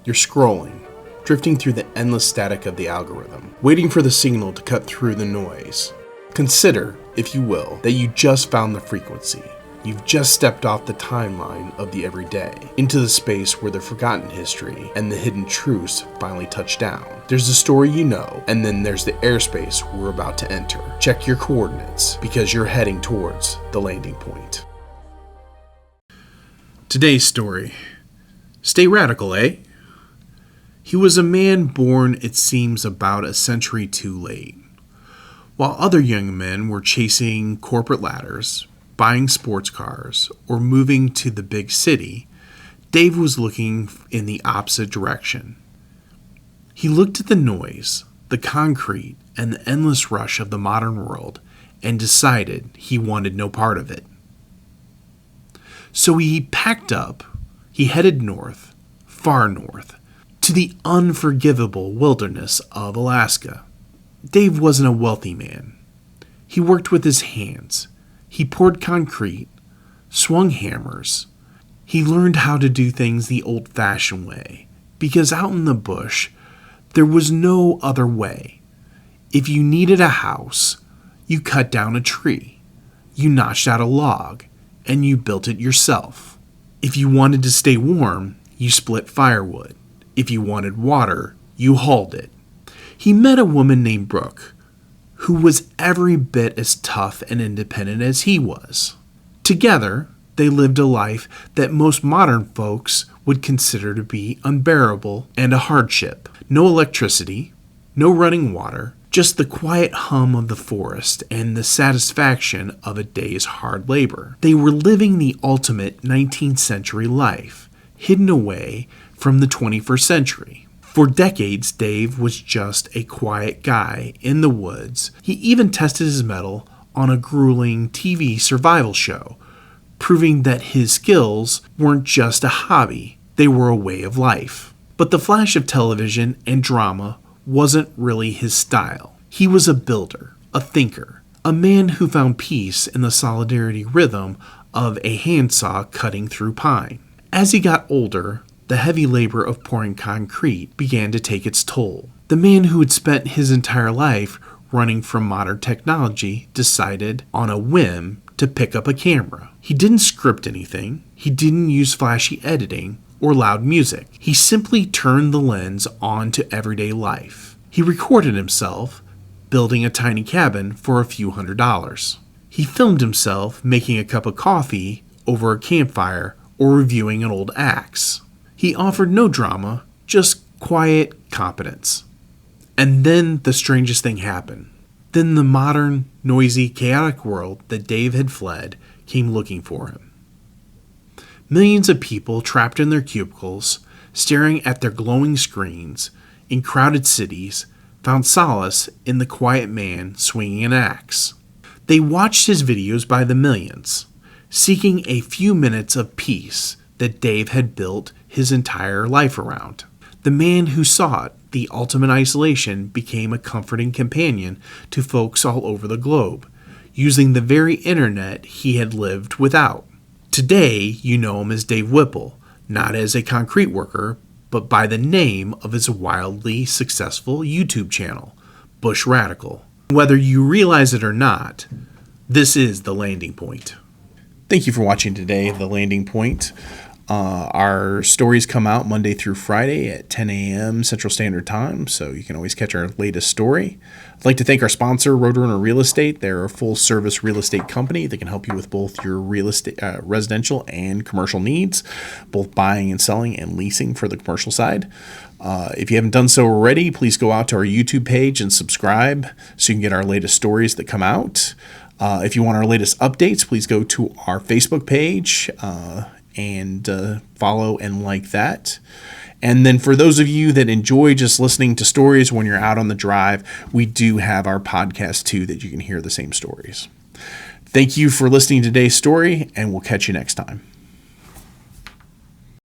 You're scrolling, drifting through the endless static of the algorithm, waiting for the signal to cut through the noise. Consider, if you will, that you just found the frequency. You've just stepped off the timeline of the everyday, into the space where the forgotten history and the hidden truths finally touch down. There's the story you know, and then there's the airspace we're about to enter. Check your coordinates, because you're heading towards the landing point. Today's story. Stay radical, eh? He was a man born, it seems, about a century too late. While other young men were chasing corporate ladders, buying sports cars, or moving to the big city, Dave was looking in the opposite direction. He looked at the noise, the concrete, and the endless rush of the modern world and decided he wanted no part of it. So he packed up, he headed north, far north, to the unforgivable wilderness of Alaska. Dave wasn't a wealthy man. He worked with his hands. He poured concrete, swung hammers. He learned how to do things the old-fashioned way, because out in the bush, there was no other way. If you needed a house, you cut down a tree, you notched out a log, and you built it yourself. If you wanted to stay warm, you split firewood. If you wanted water, you hauled it. He met a woman named Brooke, who was every bit as tough and independent as he was. Together, they lived a life that most modern folks would consider to be unbearable and a hardship. No electricity, no running water, just the quiet hum of the forest and the satisfaction of a day's hard labor. They were living the ultimate 19th century life, hidden away from the 21st century. For decades, Dave was just a quiet guy in the woods. He even tested his mettle on a grueling TV survival show, proving that his skills weren't just a hobby, they were a way of life. But the flash of television and drama wasn't really his style. He was a builder, a thinker, a man who found peace in the solidarity rhythm of a handsaw cutting through pine. As he got older, the heavy labor of pouring concrete began to take its toll. The man who had spent his entire life running from modern technology decided on a whim to pick up a camera. He didn't script anything. He didn't use flashy editing or loud music. He simply turned the lens on to everyday life. He recorded himself building a tiny cabin for a few $100s. He filmed himself making a cup of coffee over a campfire or reviewing an old axe. He offered no drama, just quiet competence. And then the strangest thing happened. Then the modern, noisy, chaotic world that Dave had fled came looking for him. Millions of people trapped in their cubicles, staring at their glowing screens in crowded cities, found solace in the quiet man swinging an axe. They watched his videos by the millions, seeking a few minutes of peace that Dave had built his entire life around. The man who sought the ultimate isolation became a comforting companion to folks all over the globe, using the very internet he had lived without. Today, you know him as Dave Whipple, not as a concrete worker, but by the name of his wildly successful YouTube channel, Bush Radical. Whether you realize it or not, this is The Landing Point. Thank you for watching today, The Landing Point. Our stories come out Monday through Friday at 10 a.m. Central Standard Time, so you can always catch our latest story. I'd like to thank our sponsor, Roadrunner Real Estate. They're a full-service real estate company that can help you with both your real estate, residential and commercial needs, both buying and selling and leasing for the commercial side. If you haven't done so already, please go out to our YouTube page and subscribe so you can get our latest stories that come out. If you want our latest updates, please go to our Facebook page and follow and like that. And then for those of you that enjoy just listening to stories when you're out on the drive, we do have our podcast too that you can hear the same stories. Thank you for listening to today's story, and we'll catch you next time.